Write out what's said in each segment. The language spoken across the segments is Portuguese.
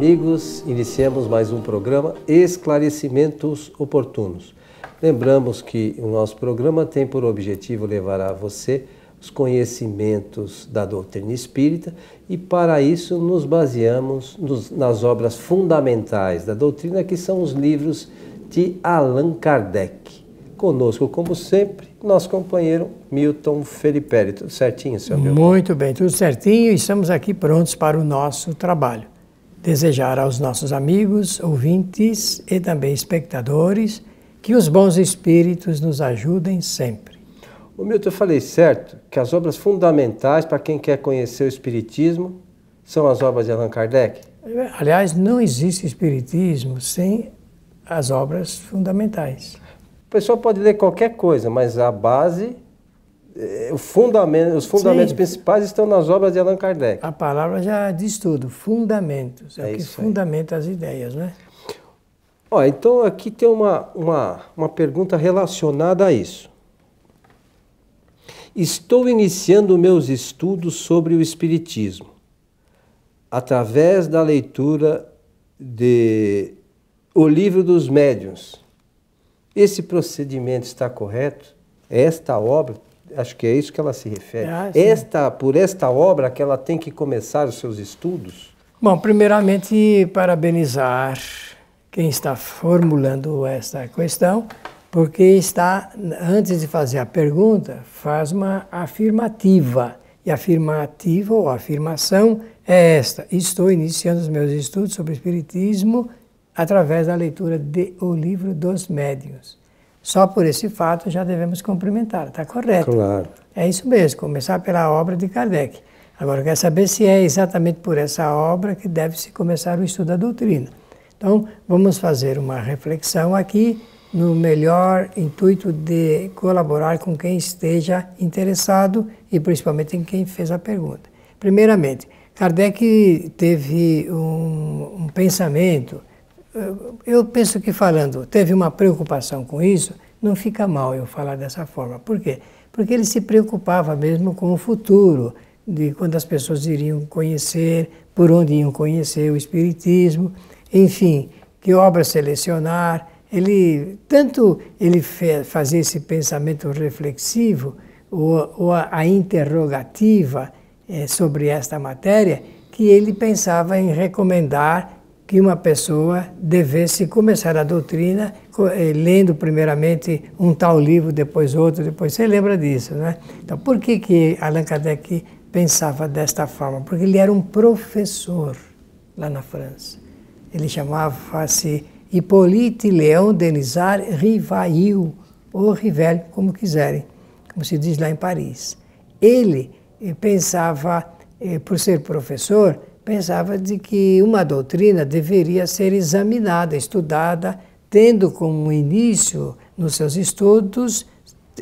amigos, iniciamos mais um programa Esclarecimentos Oportunos. Lembramos que o nosso programa tem por objetivo levar a você os conhecimentos da doutrina espírita e para isso nos baseamos nas obras fundamentais da doutrina, que são os livros de Allan Kardec. Conosco, como sempre, nosso companheiro Milton Felipelli. Tudo certinho, senhor Milton? Muito bem, tudo certinho e estamos aqui prontos para o nosso trabalho. Desejar aos nossos amigos, ouvintes e também espectadores que os bons espíritos nos ajudem sempre. O Milton, eu falei certo que as obras fundamentais para quem quer conhecer o Espiritismo são as obras de Allan Kardec? Aliás, não existe Espiritismo sem as obras fundamentais. O pessoal pode ler qualquer coisa, mas a base, os fundamentos Sim. principais estão nas obras de Allan Kardec. A palavra já diz tudo, fundamentos, é o que fundamenta as ideias, né? Ó, então aqui tem uma pergunta relacionada a isso. Estou iniciando meus estudos sobre o Espiritismo através da leitura de O Livro dos Médiuns. Esse procedimento está correto? Esta obra, acho que é isso que ela se refere. Por esta obra que ela tem que começar os seus estudos? Bom, primeiramente parabenizar quem está formulando esta questão, porque está, antes de fazer a pergunta, faz uma afirmativa. E afirmativa ou afirmação é esta: estou iniciando os meus estudos sobre o Espiritismo através da leitura de O Livro dos Médiuns. Só por esse fato já devemos cumprimentar, está correto? Claro. É isso mesmo, começar pela obra de Kardec. Agora, quer saber se é exatamente por essa obra que deve-se começar o estudo da doutrina. Então, vamos fazer uma reflexão aqui, no melhor intuito de colaborar com quem esteja interessado e principalmente em quem fez a pergunta. Primeiramente, Kardec teve um pensamento, eu penso que falando, teve uma preocupação com isso, não fica mal eu falar dessa forma. Por quê? Porque ele se preocupava mesmo com o futuro, de quando as pessoas iriam conhecer, por onde iam conhecer o Espiritismo, enfim, que obras selecionar. Ele fazia esse pensamento reflexivo, ou a interrogativa sobre esta matéria, que ele pensava em recomendar que uma pessoa devesse começar a doutrina lendo primeiramente um tal livro, depois outro, depois... Você lembra disso, né? Então, por que Allan Kardec pensava desta forma? Porque ele era um professor lá na França. Ele chamava-se Hippolyte Léon Denisard Rivail, ou Rivel, como quiserem, como se diz lá em Paris. Ele pensava, por ser professor, pensava de que uma doutrina deveria ser examinada, estudada, tendo como início nos seus estudos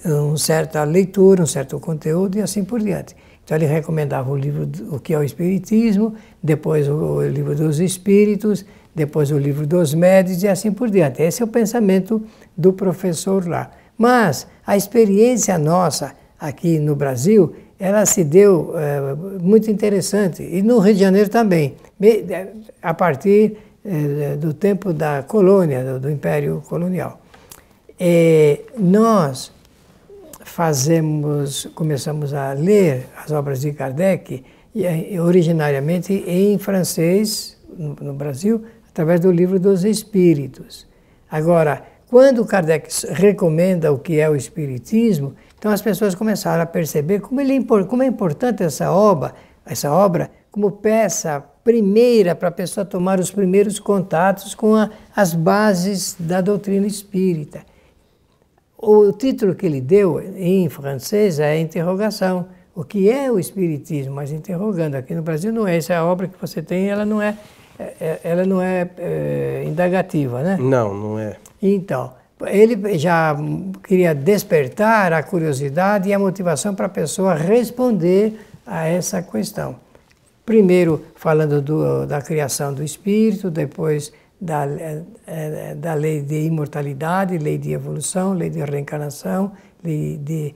uma certa leitura, um certo conteúdo e assim por diante. Então ele recomendava o livro O que é o Espiritismo, depois o Livro dos Espíritos, depois o Livro dos Médiuns e assim por diante. Esse é o pensamento do professor lá. Mas a experiência nossa aqui no Brasil, ela se deu muito interessante, e no Rio de Janeiro também, a partir do tempo da colônia, do Império Colonial. Nós começamos a ler as obras de Kardec, originariamente em francês, no Brasil, através do Livro dos Espíritos. Agora, quando Kardec recomenda o que é o Espiritismo, então as pessoas começaram a perceber como é importante essa obra como peça primeira para a pessoa tomar os primeiros contatos com as bases da doutrina espírita. O título que ele deu em francês é Interrogação. O que é o Espiritismo? Mas interrogando. Aqui no Brasil não é. Essa é a obra que você tem, ela não é indagativa, né? Não, não é. Então, ele já queria despertar a curiosidade e a motivação para a pessoa responder a essa questão. Primeiro falando da criação do espírito, depois da lei de imortalidade, lei de evolução, lei de reencarnação, lei de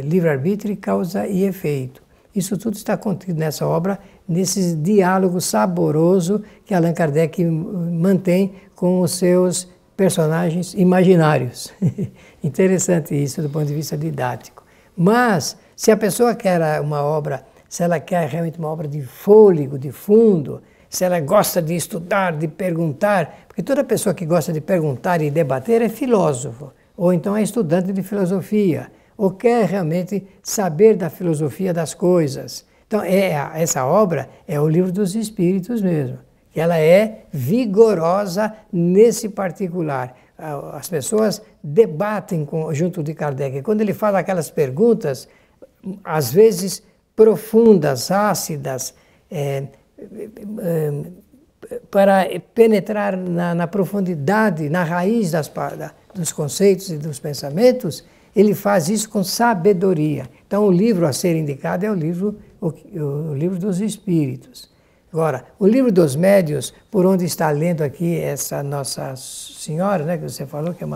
livre-arbítrio, causa e efeito. Isso tudo está contido nessa obra, nesse diálogo saboroso que Allan Kardec mantém com os seus personagens imaginários. Interessante isso do ponto de vista didático. Mas, se a pessoa quer uma obra, se ela quer realmente uma obra de fôlego, de fundo, se ela gosta de estudar, de perguntar, porque toda pessoa que gosta de perguntar e debater é filósofo, ou então é estudante de filosofia, ou quer realmente saber da filosofia das coisas. Então, essa obra é o Livro dos Espíritos mesmo, que ela é vigorosa nesse particular. As pessoas debatem junto de Kardec. Quando ele fala aquelas perguntas, às vezes profundas, ácidas, para penetrar na profundidade, na raiz dos conceitos e dos pensamentos, ele faz isso com sabedoria. Então, o livro a ser indicado é o livro dos Espíritos. Agora, o Livro dos Médiuns, por onde está lendo aqui essa Nossa Senhora, né, que você falou que é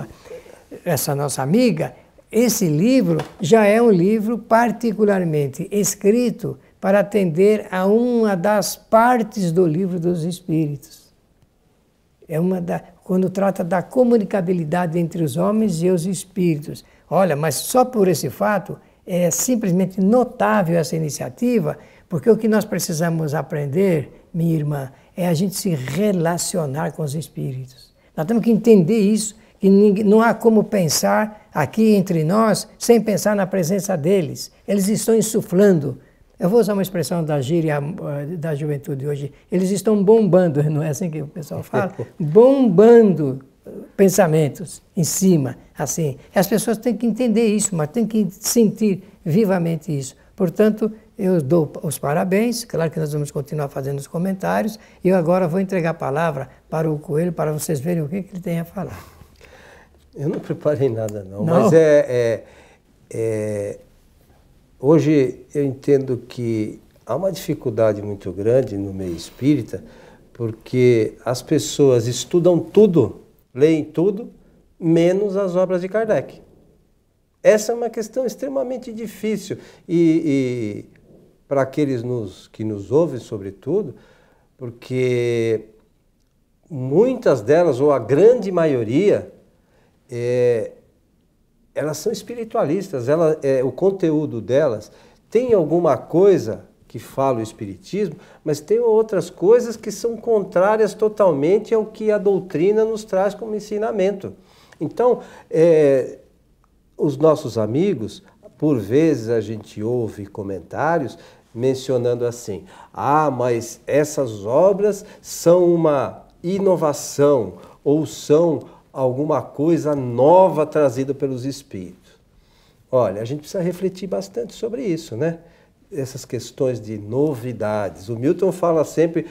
essa nossa amiga, esse livro já é um livro particularmente escrito para atender a uma das partes do Livro dos Espíritos. Quando trata da comunicabilidade entre os homens e os espíritos. Olha, mas só por esse fato é simplesmente notável essa iniciativa, porque o que nós precisamos aprender, minha irmã, é a gente se relacionar com os espíritos. Nós temos que entender isso, que não há como pensar aqui entre nós sem pensar na presença deles. Eles estão insuflando. Eu vou usar uma expressão da gíria da juventude hoje. Eles estão bombando, não é assim que o pessoal fala? Bombando pensamentos em cima, assim. E as pessoas têm que entender isso, mas têm que sentir vivamente isso. Portanto, eu dou os parabéns, claro que nós vamos continuar fazendo os comentários, e eu agora vou entregar a palavra para o Coelho, para vocês verem o que ele tem a falar. Eu não preparei nada não, mas hoje eu entendo que há uma dificuldade muito grande no meio espírita, porque as pessoas estudam tudo, leem tudo, menos as obras de Kardec. Essa é uma questão extremamente difícil e para aqueles que nos ouvem, sobretudo, porque muitas delas, ou a grande maioria, elas são espiritualistas, o conteúdo delas tem alguma coisa que fala o espiritismo, mas tem outras coisas que são contrárias totalmente ao que a doutrina nos traz como ensinamento. Então, os nossos amigos, por vezes a gente ouve comentários mencionando assim, mas essas obras são uma inovação ou são alguma coisa nova trazida pelos espíritos. Olha, a gente precisa refletir bastante sobre isso, né? Essas questões de novidades. O Milton fala sempre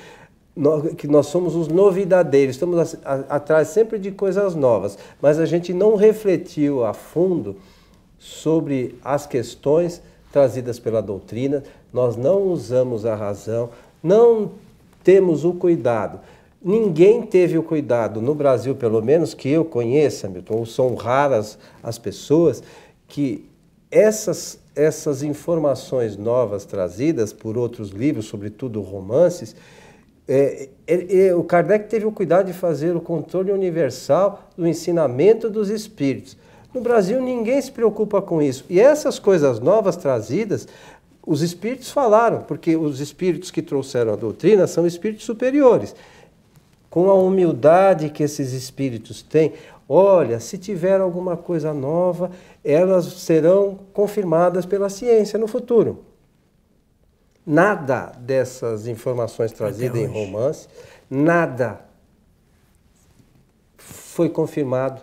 que nós somos os novidadeiros, estamos atrás sempre de coisas novas, mas a gente não refletiu a fundo sobre as questões trazidas pela doutrina, nós não usamos a razão, não temos o cuidado. Ninguém teve o cuidado, no Brasil pelo menos, que eu conheça, Milton, ou são raras as pessoas, que essas informações novas trazidas por outros livros, sobretudo romances, o Kardec teve o cuidado de fazer o controle universal do ensinamento dos espíritos. No Brasil ninguém se preocupa com isso. E essas coisas novas trazidas, os espíritos falaram, porque os espíritos que trouxeram a doutrina são espíritos superiores. Com a humildade que esses espíritos têm, olha, se tiver alguma coisa nova, elas serão confirmadas pela ciência no futuro. Nada dessas informações trazidas em romance, nada foi confirmado.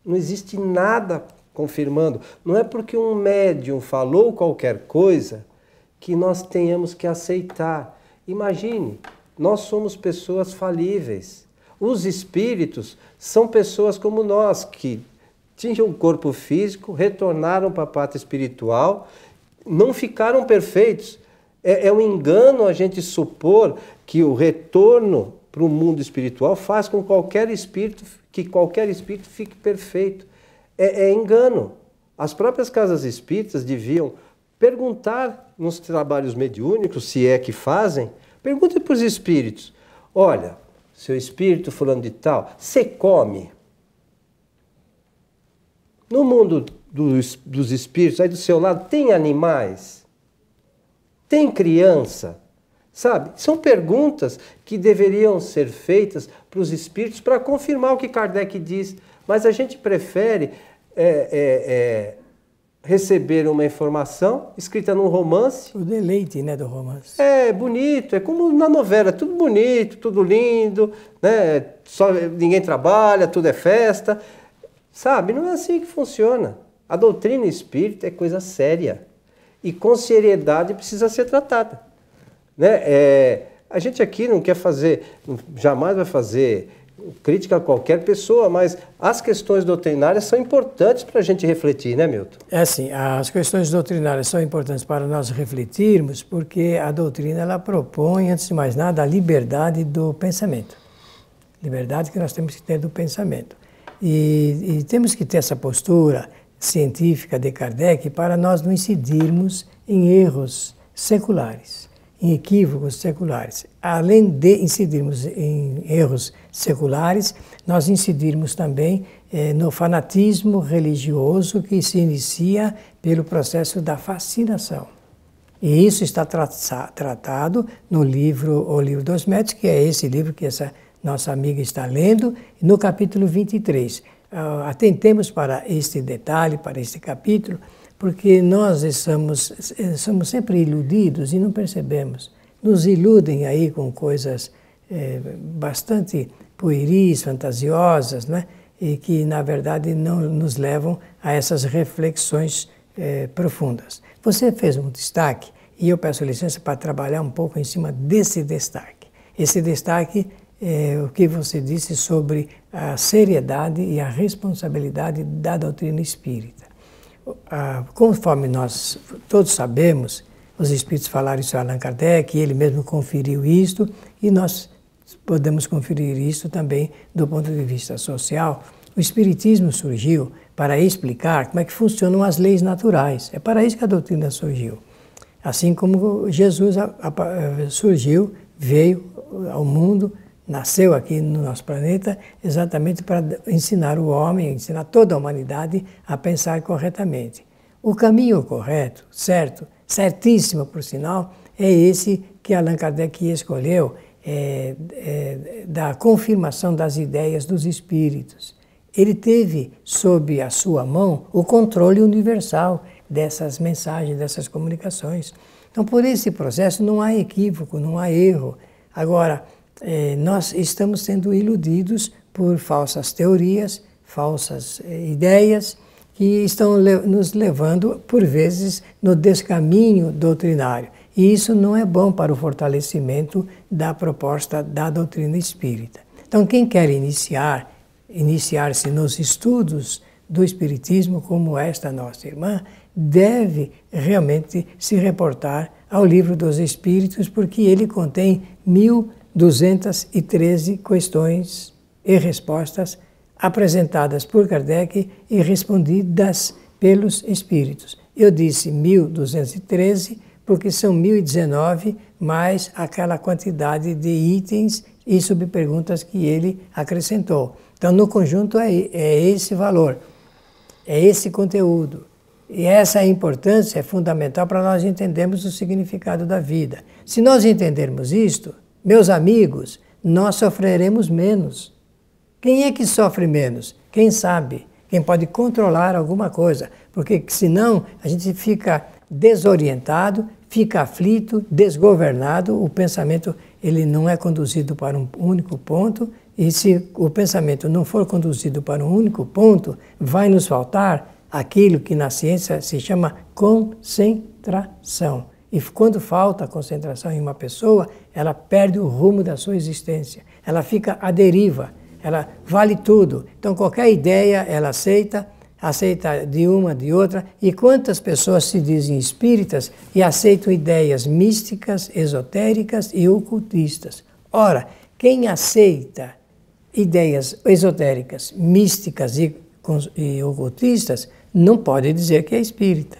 Não existe nada confirmando. Não é porque um médium falou qualquer coisa que nós tenhamos que aceitar. Imagine, nós somos pessoas falíveis. Os espíritos são pessoas como nós, que tinham um corpo físico, retornaram para a pátria espiritual, não ficaram perfeitos. É um engano a gente supor que o retorno para o mundo espiritual faz com que qualquer espírito fique perfeito. É engano. As próprias casas espíritas deviam perguntar nos trabalhos mediúnicos, se é que fazem, pergunte para os espíritos. Olha, seu espírito fulano de tal, você come? No mundo dos espíritos, aí do seu lado, tem animais? Tem criança? Sabe? São perguntas que deveriam ser feitas para os espíritos para confirmar o que Kardec diz. Mas a gente prefere receber uma informação escrita num romance. O deleite, né, do romance. É bonito, é como na novela, tudo bonito, tudo lindo, né? Só ninguém trabalha, tudo é festa. Sabe? Não é assim que funciona. A doutrina espírita é coisa séria e com seriedade precisa ser tratada. Né? A gente aqui não quer fazer, jamais vai fazer crítica a qualquer pessoa, mas as questões doutrinárias são importantes para a gente refletir, né, Milton? É assim, as questões doutrinárias são importantes para nós refletirmos, porque a doutrina ela propõe, antes de mais nada, a liberdade do pensamento. Liberdade que nós temos que ter do pensamento. E temos que ter essa postura científica de Kardec para nós não incidirmos em erros seculares, em equívocos seculares. Além de incidirmos em erros seculares, nós incidirmos também no fanatismo religioso que se inicia pelo processo da fascinação. E isso está tratado no livro O Livro dos Médiuns, que é esse livro que essa nossa amiga está lendo, no capítulo 23. Atentemos para este detalhe, para este capítulo, porque nós somos sempre iludidos e não percebemos. Nos iludem aí com coisas bastante pueris, fantasiosas, né? E que, na verdade, não nos levam a essas reflexões profundas. Você fez um destaque, e eu peço licença para trabalhar um pouco em cima desse destaque. Esse destaque é o que você disse sobre a seriedade e a responsabilidade da doutrina espírita. Conforme nós todos sabemos, os espíritos falaram isso a Allan Kardec, e ele mesmo conferiu isto, e nós podemos conferir isso também do ponto de vista social. O espiritismo surgiu para explicar como é que funcionam as leis naturais. É para isso que a doutrina surgiu. Assim como Jesus surgiu, veio ao mundo, nasceu aqui no nosso planeta exatamente para ensinar o homem, ensinar toda a humanidade a pensar corretamente. O caminho correto, certo, certíssimo por sinal, é esse que Allan Kardec escolheu, da confirmação das ideias dos espíritos. Ele teve sob a sua mão o controle universal dessas mensagens, dessas comunicações. Então, por esse processo não há equívoco, não há erro. Agora, nós estamos sendo iludidos por falsas teorias, falsas ideias, que estão nos levando, por vezes, no descaminho doutrinário. E isso não é bom para o fortalecimento da proposta da doutrina espírita. Então, quem quer iniciar-se nos estudos do Espiritismo, como esta nossa irmã, deve realmente se reportar ao Livro dos Espíritos, porque ele contém 1.213 questões e respostas apresentadas por Kardec e respondidas pelos Espíritos. Eu disse 1.213 porque são 1.019 mais aquela quantidade de itens e subperguntas que ele acrescentou. Então, no conjunto é esse valor, é esse conteúdo. E essa importância é fundamental para nós entendermos o significado da vida. Se nós entendermos isto, meus amigos, nós sofreremos menos. Quem é que sofre menos? Quem sabe? Quem pode controlar alguma coisa. Porque senão a gente fica desorientado, fica aflito, desgovernado, o pensamento ele não é conduzido para um único ponto, e se o pensamento não for conduzido para um único ponto, vai nos faltar aquilo que na ciência se chama concentração. E quando falta concentração em uma pessoa, ela perde o rumo da sua existência, ela fica à deriva, ela vale tudo. Então qualquer ideia ela aceita de uma, de outra, e quantas pessoas se dizem espíritas e aceitam ideias místicas, esotéricas e ocultistas. Ora, quem aceita ideias esotéricas, místicas e ocultistas não pode dizer que é espírita.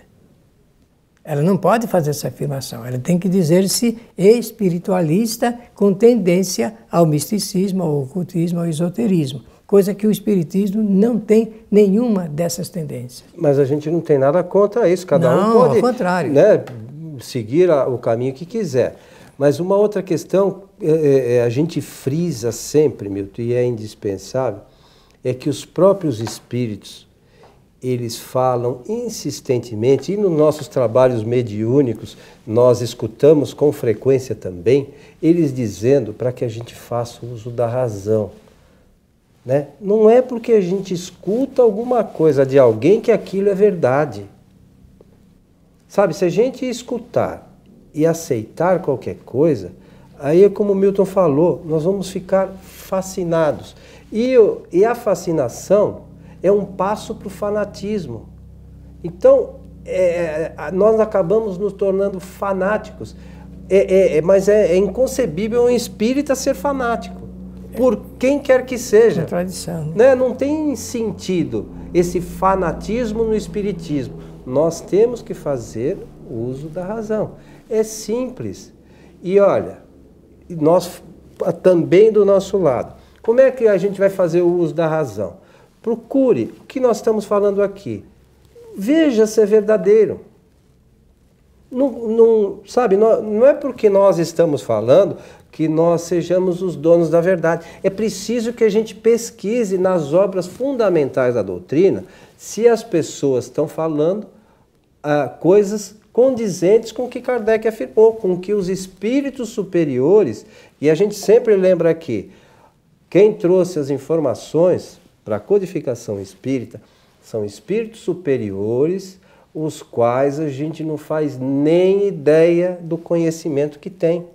Ela não pode fazer essa afirmação. Ela tem que dizer-se espiritualista com tendência ao misticismo, ao ocultismo, ao esoterismo. Coisa que o espiritismo não tem nenhuma dessas tendências. Mas a gente não tem nada contra isso. Cada um pode, ao contrário, né, seguir o caminho que quiser. Mas uma outra questão, a gente frisa sempre, Milton, e é indispensável, é que os próprios espíritos, eles falam insistentemente, e nos nossos trabalhos mediúnicos, nós escutamos com frequência também, eles dizendo para que a gente faça uso da razão. Né? Não é porque a gente escuta alguma coisa de alguém que aquilo é verdade. Sabe, se a gente escutar e aceitar qualquer coisa, aí é como o Milton falou, nós vamos ficar fascinados. E a fascinação é um passo para o fanatismo. Então, nós acabamos nos tornando fanáticos. Mas é inconcebível um espírita ser fanático, por quem quer que seja. É tradição. Né? Não tem sentido esse fanatismo no espiritismo. Nós temos que fazer uso da razão. É simples. E olha, nós também do nosso lado. Como é que a gente vai fazer o uso da razão? Procure o que nós estamos falando aqui. Veja se é verdadeiro. Sabe, não é porque nós estamos falando que nós sejamos os donos da verdade. É preciso que a gente pesquise nas obras fundamentais da doutrina se as pessoas estão falando coisas condizentes com o que Kardec afirmou, com que os espíritos superiores, e a gente sempre lembra aqui, quem trouxe as informações para a codificação espírita são espíritos superiores, os quais a gente não faz nem ideia do conhecimento que tem.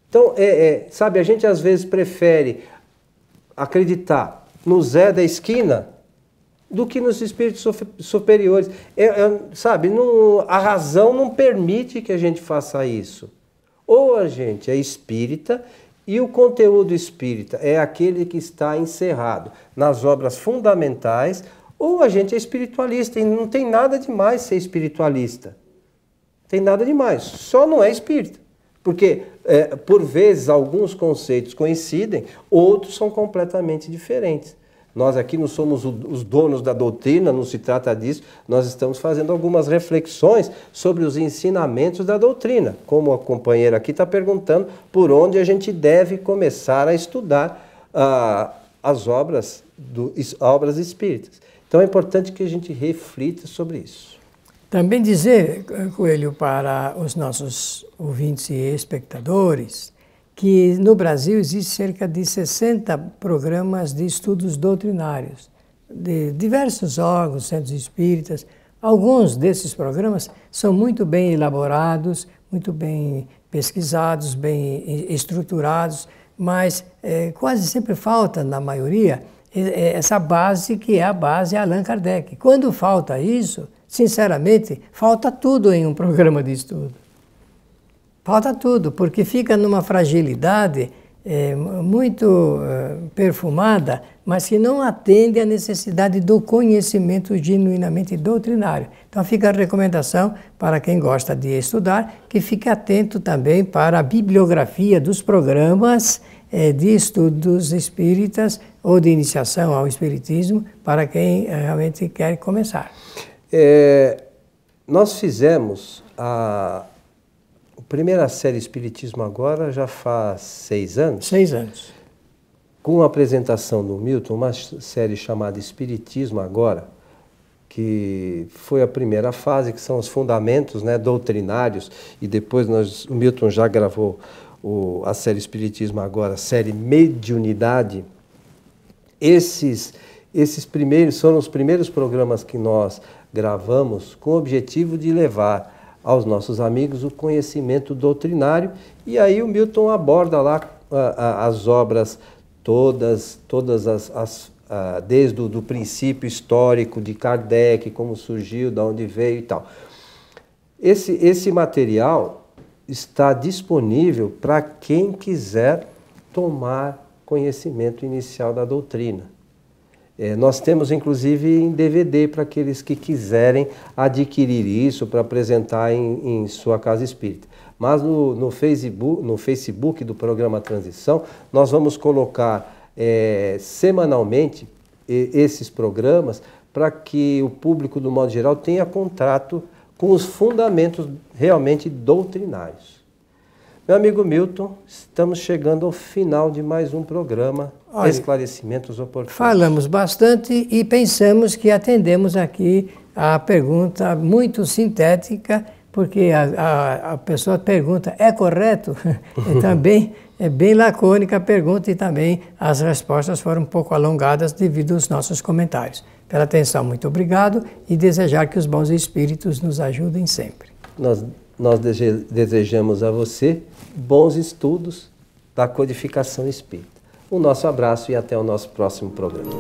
Então, sabe, a gente às vezes prefere acreditar no Zé da esquina do que nos espíritos superiores. Sabe, a razão não permite que a gente faça isso. Ou a gente é espírita e o conteúdo espírita é aquele que está encerrado nas obras fundamentais, ou a gente é espiritualista, e não tem nada demais ser espiritualista. Tem nada demais, só não é espírita. Porque, por vezes, alguns conceitos coincidem, outros são completamente diferentes. Nós aqui não somos os donos da doutrina, não se trata disso, nós estamos fazendo algumas reflexões sobre os ensinamentos da doutrina. Como a companheira aqui está perguntando, por onde a gente deve começar a estudar as obras espíritas. Então é importante que a gente reflita sobre isso. Também dizer, Coelho, para os nossos ouvintes e espectadores, que no Brasil existe cerca de 60 programas de estudos doutrinários, de diversos órgãos, centros espíritas. Alguns desses programas são muito bem elaborados, muito bem pesquisados, bem estruturados, mas quase sempre falta, na maioria, essa base que é a base Allan Kardec. Quando falta isso, sinceramente, falta tudo em um programa de estudo. Falta tudo, porque fica numa fragilidade muito perfumada, mas que não atende à necessidade do conhecimento genuinamente doutrinário. Então fica a recomendação para quem gosta de estudar, que fique atento também para a bibliografia dos programas de estudos espíritas ou de iniciação ao espiritismo, para quem realmente quer começar. Nós fizemos a primeira série Espiritismo Agora já faz 6 anos. 6 anos. Com a apresentação do Milton, uma série chamada Espiritismo Agora, que foi a primeira fase, que são os fundamentos, né, doutrinários, e depois o Milton já gravou a série Espiritismo Agora, a série Mediunidade. Esses primeiros foram os primeiros programas que nós gravamos com o objetivo de levar aos nossos amigos o conhecimento doutrinário, e aí o Milton aborda lá as obras todas desde o princípio histórico de Kardec, como surgiu, de onde veio e tal. Esse material está disponível para quem quiser tomar conhecimento inicial da doutrina. Nós temos inclusive em DVD para aqueles que quiserem adquirir isso para apresentar em sua casa espírita. Mas no Facebook do programa Transição, nós vamos colocar semanalmente esses programas para que o público, do modo geral, tenha contato com os fundamentos realmente doutrinários. Meu amigo Milton, estamos chegando ao final de mais um programa, Esclarecimentos Oportunos. Falamos bastante e pensamos que atendemos aqui a pergunta muito sintética, porque a pessoa pergunta, é correto? E também é bem lacônica a pergunta e também as respostas foram um pouco alongadas devido aos nossos comentários. Pela atenção, muito obrigado e desejar que os bons espíritos nos ajudem sempre. Nós desejamos a você bons estudos da codificação espírita. Um nosso abraço e até o nosso próximo programa.